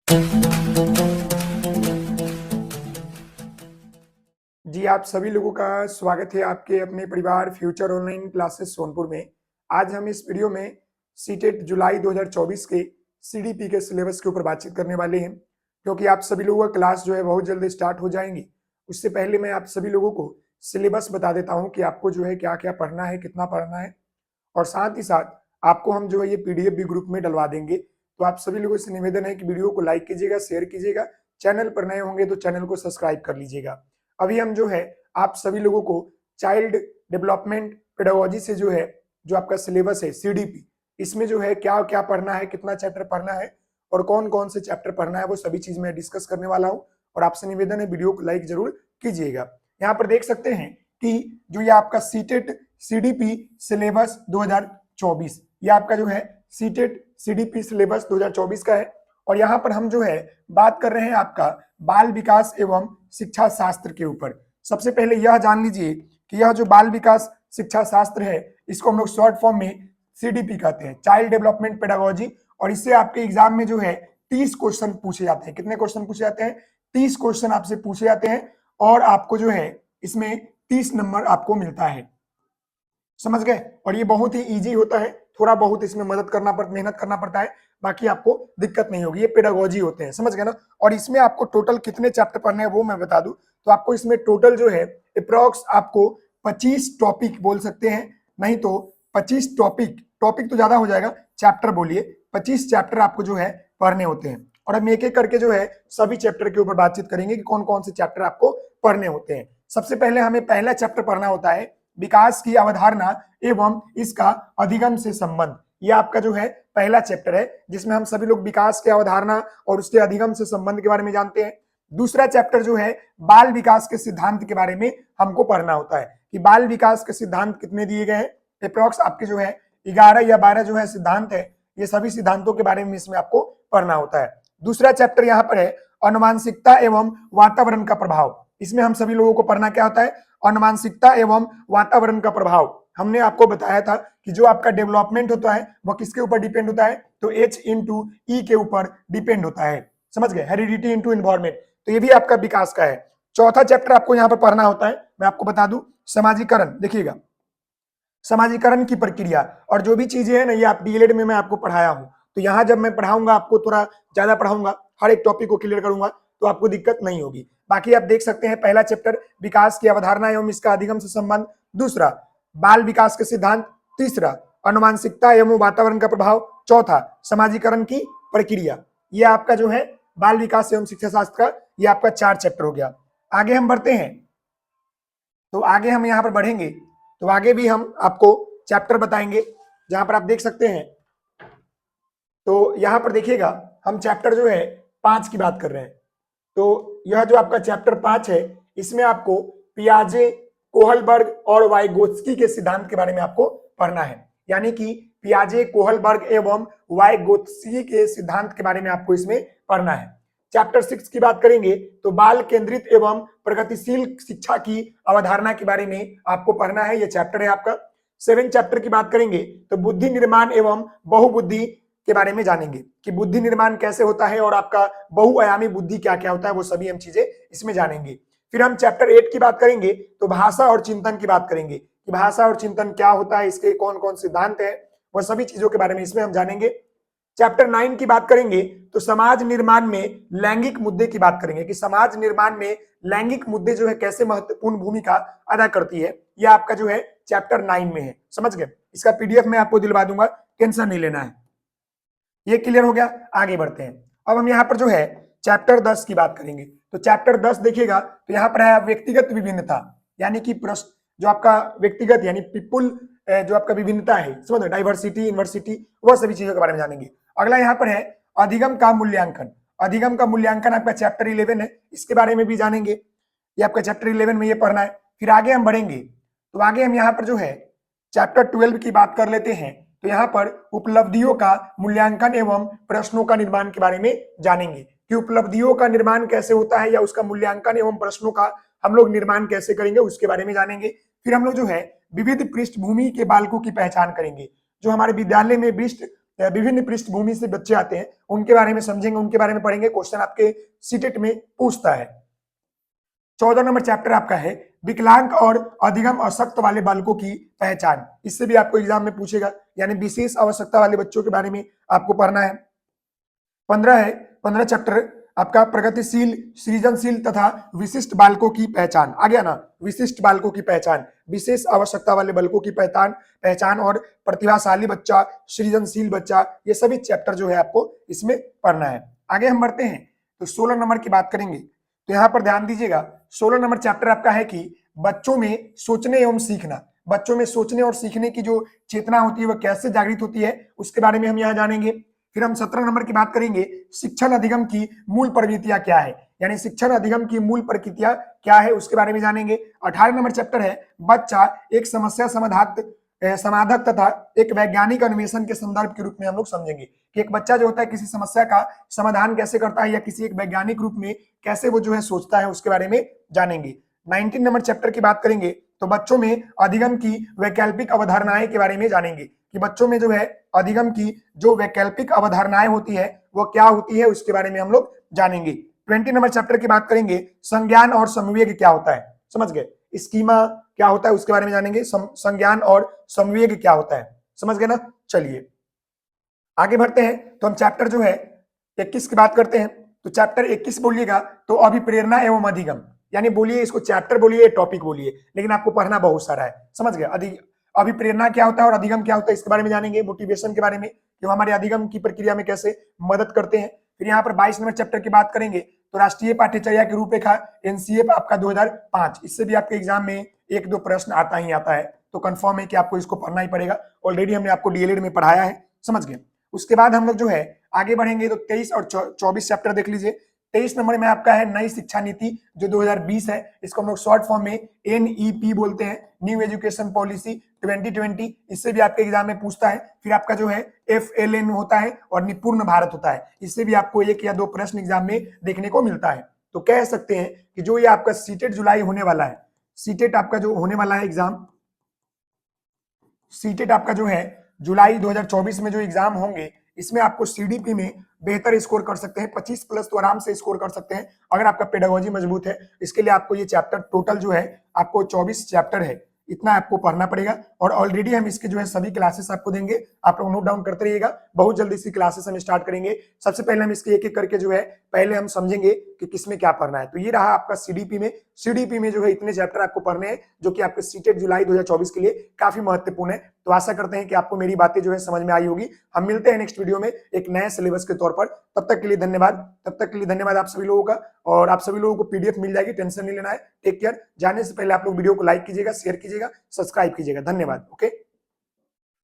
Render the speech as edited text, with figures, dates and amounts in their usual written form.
जी, आप सभी लोगों का स्वागत है आपके अपने परिवार फ्यूचर ऑनलाइन क्लासेस सोनपुर में। आज हम इस वीडियो में सीटेट जुलाई 2024 के सीडीपी के सिलेबस के ऊपर बातचीत करने वाले हैं, क्योंकि आप सभी लोगों का क्लास जो है बहुत जल्द स्टार्ट हो जाएंगी। उससे पहले मैं आप सभी लोगों को सिलेबस बता देता हूँ कि आपको जो है क्या-क्या पढ़ना है, कितना पढ़ना है, और साथ ही साथ आपको हम जो है ये पीडीएफ भी ग्रुप में डलवा देंगे। तो आप सभी लोगों से निवेदन है कि वीडियो को लाइक कीजिएगा, शेयर कीजिएगा, चैनल पर नए होंगे तो चैनल को सब्सक्राइब कर लीजिएगा। अभी हम जो है आप सभी लोगों को चाइल्ड डेवलपमेंट पेडागोजी से जो है जो आपका सिलेबस है सीडीपी, इसमें जो है क्या क्या पढ़ना है, कितना चैप्टर पढ़ना है और कौन कौन से चैप्टर पढ़ना है, वो सभी चीज मैं डिस्कस करने वाला हूं। और आपसे निवेदन है वीडियो को लाइक जरूर कीजिएगा। यहाँ पर देख सकते हैं कि जो ये आपका सीटेट सीडीपी सिलेबस 2024, ये आपका जो है सीटेट सीडीपी सिलेबस 2024 का है। और यहाँ पर हम जो है बात कर रहे हैं आपका बाल विकास एवं शिक्षा शास्त्र के ऊपर। सबसे पहले यह जान लीजिए कि यह जो बाल विकास शिक्षा शास्त्र है, इसको हम लोग शॉर्ट फॉर्म में सीडीपी कहते हैं, चाइल्ड डेवलपमेंट पेडागोजी। और इससे आपके एग्जाम में जो है 30 क्वेश्चन पूछे जाते हैं। कितने क्वेश्चन पूछे जाते हैं? 30 क्वेश्चन आपसे पूछे जाते हैं और आपको जो है इसमें 30 नंबर आपको मिलता है। समझ गए? और ये बहुत ही इजी होता है, थोड़ा बहुत इसमें मेहनत करना पड़ता है, बाकी आपको दिक्कत नहीं होगी। ये पेडागोजी होते हैं, समझ गए ना? और इसमें आपको टोटल कितने चैप्टर पढ़ने हैं वो मैं बता दूं तो आपको इसमें टोटल जो है अप्रॉक्स आपको 25 टॉपिक बोल सकते हैं, नहीं तो 25 टॉपिक तो ज्यादा हो जाएगा, चैप्टर बोलिए, 25 चैप्टर आपको जो है पढ़ने होते हैं। और हम एक एक करके जो है सभी चैप्टर के ऊपर बातचीत करेंगे कि कौन कौन से चैप्टर आपको पढ़ने होते हैं। सबसे पहले हमें पहला चैप्टर पढ़ना होता है विकास की अवधारणा एवं इसका अधिगम से संबंध। ये आपका जो है पहला चैप्टर है, जिसमें हम सभी लोग विकास की अवधारणा और उसके अधिगम से संबंध के बारे में जानते हैं। दूसरा चैप्टर जो है बाल विकास के सिद्धांत के बारे में हमको पढ़ना होता है कि बाल विकास के सिद्धांत कितने दिए गए हैं। अप्रॉक्स आपके जो है 11 या 12 जो है सिद्धांत है, ये सभी सिद्धांतों के बारे में इसमें आपको पढ़ना होता है। दूसरा चैप्टर यहाँ पर है अनुवांशिकता एवं वातावरण का प्रभाव। इसमें हम सभी लोगों को पढ़ना क्या होता है? अनुवांशिकता एवं वातावरण का प्रभाव। हमने आपको बताया था कि जो आपका डेवलपमेंट होता है वो किसके ऊपर डिपेंड होता है? तो H इंटू ई के ऊपर डिपेंड होता है। समझ गए? Heredity into environment. तो ये भी आपका विकास का है। चौथा चैप्टर आपको यहाँ पर पढ़ना होता है, मैं आपको बता दूं, समाजीकरण। देखिएगा, समाजीकरण की प्रक्रिया और जो भी चीजें हैं ना, ये आप डीएलएड में मैं आपको पढ़ाया हूँ। तो यहाँ जब मैं पढ़ाऊंगा आपको थोड़ा ज्यादा पढ़ाऊंगा, हर एक टॉपिक को क्लियर करूंगा, तो आपको दिक्कत नहीं होगी। बाकी आप देख सकते हैं पहला चैप्टर विकास की अवधारणा एवं इसका अधिगम से संबंध, दूसरा बाल विकास के सिद्धांत, तीसरा अनुवांशिकता एवं वातावरण का प्रभाव, चौथा समाजीकरण की प्रक्रिया। ये आपका जो है बाल विकास एवं शिक्षा शास्त्र का ये आपका 4 चैप्टर हो गया। आगे हम बढ़ते हैं, तो आगे हम यहाँ पर बढ़ेंगे तो आगे भी हम आपको चैप्टर बताएंगे, जहां पर आप देख सकते हैं। तो यहाँ पर देखिएगा हम चैप्टर जो है 5 की बात कर रहे हैं। तो यह जो आपका चैप्टर 5 है, इसमें आपको पियाजे, कोहलबर्ग और वाइगोत्स्की के सिद्धांत के बारे में आपको पढ़ना है। यानी कि पियाजे, कोहलबर्ग एवं वाइगोत्स्की के सिद्धांत के बारे में आपको इसमें पढ़ना है। चैप्टर 6 की बात करेंगे तो बाल केंद्रित एवं प्रगतिशील शिक्षा की अवधारणा के बारे में आपको पढ़ना है, यह चैप्टर है आपका। 7 चैप्टर की बात करेंगे तो बुद्धि निर्माण एवं बहुबुद्धि के बारे में जानेंगे कि बुद्धि निर्माण कैसे होता है और आपका बहुआयामी बुद्धि क्या क्या होता है, वो सभी हम चीजें इसमें जानेंगे। फिर हम चैप्टर 8 की बात करेंगे तो भाषा और चिंतन की बात करेंगे कि भाषा और चिंतन क्या होता है, इसके कौन कौन सिद्धांत है, वह सभी चीजों के बारे में इसमें हम जानेंगे। चैप्टर 9 की बात करेंगे तो समाज निर्माण में लैंगिक मुद्दे की बात करेंगे कि समाज निर्माण में लैंगिक मुद्दे जो है कैसे महत्वपूर्ण भूमिका अदा करती है, यह आपका जो है चैप्टर 9 में है। समझ गए? इसका पीडीएफ मैं आपको दिलवा दूंगा, टेंशन नहीं लेना है। ये क्लियर हो गया, आगे बढ़ते हैं। अब हम यहाँ पर जो है चैप्टर 10 की बात करेंगे। तो चैप्टर 10 देखिएगा तो यहाँ पर है व्यक्तिगत विभिन्नता, यानी कि प्रश्न जो आपका व्यक्तिगत यानी पीपुल जो आपका विभिन्नता है, समझ लो, डाइवर्सिटी, यूनिवर्सिटी, वह सभी चीजों के बारे में जानेंगे। अगला यहाँ पर है अधिगम का मूल्यांकन। अधिगम का मूल्यांकन आपका चैप्टर 11 है, इसके बारे में भी जानेंगे। ये आपका चैप्टर 11 में ये पढ़ना है। फिर आगे हम बढ़ेंगे तो आगे हम यहाँ पर जो है चैप्टर 12 की बात कर लेते हैं। तो यहाँ पर उपलब्धियों का मूल्यांकन एवं प्रश्नों का निर्माण के बारे में जानेंगे कि उपलब्धियों का निर्माण कैसे होता है या उसका मूल्यांकन एवं प्रश्नों का हम लोग निर्माण कैसे करेंगे, उसके बारे में जानेंगे। फिर हम लोग जो है विविध पृष्ठभूमि के बालकों की पहचान करेंगे। जो हमारे विद्यालय में विभिन्न पृष्ठभूमि से बच्चे आते हैं, उनके बारे में समझेंगे, उनके बारे में पढ़ेंगे। क्वेश्चन आपके सीटेट में पूछता है। 14 नंबर चैप्टर आपका है विकलांग और अधिगम अशक्त वाले बालकों की पहचान। इससे भी आपको एग्जाम में पूछेगा, यानी विशेष आवश्यकता वाले बच्चों के बारे में आपको पढ़ना है। 15 चैप्टर आपका प्रगतिशील, सृजनशील तथा विशिष्ट बालकों की पहचान। आ गया ना, विशिष्ट बालकों की पहचान, विशेष आवश्यकता वाले बालकों की पहचान और प्रतिभाशाली बच्चा, सृजनशील बच्चा, ये सभी चैप्टर जो है आपको इसमें पढ़ना है। आगे हम बढ़ते हैं तो 16 नंबर की बात करेंगे। तो यहाँ पर ध्यान दीजिएगा, 16 नंबर चैप्टर आपका है कि बच्चों में सोचने एवं सीखना। बच्चों में सोचने और सीखने की जो चेतना होती है वह कैसे जागृत होती है, उसके बारे में हम यहाँ जानेंगे। फिर हम 17 नंबर की बात करेंगे, शिक्षण अधिगम की मूल प्रवृत्तियां क्या है, यानी शिक्षण अधिगम की मूल प्रकृतियां क्या है, उसके बारे में जानेंगे। 18 नंबर चैप्टर है बच्चा एक समस्या समाधाक तथा एक वैज्ञानिक अन्वेषण के संदर्भ के रूप में हम लोग समझेंगे कि एक बच्चा जो होता है किसी समस्या का समाधान कैसे करता है या किसी एक वैज्ञानिक रूप में कैसे वो जो है सोचता है, उसके बारे में जानेंगे। 19 नंबर चैप्टर की बात करेंगे तो बच्चों में अधिगम की वैकल्पिक अवधारणाएं के बारे में जानेंगे कि बच्चों में जो है अधिगम की जो वैकल्पिक अवधारणाएं होती है वो क्या होती है, उसके बारे में हम लोग जानेंगे। 20 नंबर चैप्टर की बात करेंगे संज्ञान और संवेग क्या होता है, समझ गए, स्कीमा क्या होता है उसके बारे में जानेंगे। संज्ञान और संवेग क्या होता है, समझ गए ना। चलिए आगे बढ़ते हैं तो हम चैप्टर जो है 21 की बात करते हैं। तो चैप्टर 21 बोलिएगा तो अभिप्रेरणा एवं अधिगम, यानी बोलिए इसको चैप्टर बोलिए, टॉपिक बोलिए, लेकिन आपको पढ़ना बहुत सारा है, समझ गए। अभिप्रेरणा क्या होता है और अधिगम क्या होता है, इसके बारे में जानेंगे। मोटिवेशन के बारे में कि हमारे अधिगम की प्रक्रिया में कैसे मदद करते हैं। फिर यहाँ पर 22 नंबर चैप्टर की बात करेंगे तो राष्ट्रीय पाठ्यचर्या की रूपरेखा एनसीएफ आपका 2005, इससे भी आपके एग्जाम में 1-2 प्रश्न आता ही आता है, तो कंफर्म है कि आपको इसको पढ़ना ही पड़ेगा। ऑलरेडी हमने आपको डीएलएड में पढ़ाया है, समझ गए। उसके बाद हम लोग जो है आगे बढ़ेंगे तो 23 और 24 चैप्टर देख लीजिए। 23 नंबर में आपका है नई शिक्षा नीति जो 2020 है, इसको हम लोग शॉर्ट फॉर्म में एनईपी बोलते हैं, न्यू एजुकेशन पॉलिसी 2020, इससे भी आपके एग्जाम में पूछता है। फिर आपका जो है एफएलएन होता है और निपुण भारत होता है, इससे भी आपको 1 या 2 प्रश्न एग्जाम में देखने को मिलता है। तो कह सकते हैं कि जो ये आपका सीटेट जुलाई होने वाला है, सीटेट आपका जो होने वाला है एग्जाम, सीटेट आपका जो है जुलाई 2024 में जो एग्जाम होंगे, इसमें आपको सीडीपी में बेहतर स्कोर कर सकते हैं, 25 प्लस तो आराम से स्कोर कर सकते हैं अगर आपका पेडागोजी मजबूत है। इसके लिए आपको ये चैप्टर टोटल जो है आपको 24 चैप्टर है, इतना आपको पढ़ना पड़ेगा। और ऑलरेडी हम इसके जो है सभी क्लासेस आपको देंगे, आप लोग नोट डाउन करते रहिएगा। बहुत जल्दी इसकी क्लासेस हम स्टार्ट करेंगे। सबसे पहले हम इसके एक एक करके जो है पहले हम समझेंगे कि किसमें क्या पढ़ना है। तो ये रहा आपका सीडीपी में जो है इतने चैप्टर आपको पढ़ने हैं जो कि आपके सीटेट जुलाई 2024 के लिए काफी महत्वपूर्ण है। तो आशा करते हैं कि आपको मेरी बातें जो है समझ में आई होगी। हम मिलते हैं नेक्स्ट वीडियो में एक नए सिलेबस के तौर पर। तब तक के लिए धन्यवाद आप सभी लोगों का। और आप सभी लोगों को पीडीएफ मिल जाएगी, टेंशन नहीं लेना है। Take care. जाने से पहले आप लोग वीडियो को लाइक कीजिएगा, शेयर कीजिएगा, सब्सक्राइब कीजिएगा। धन्यवाद। ओके।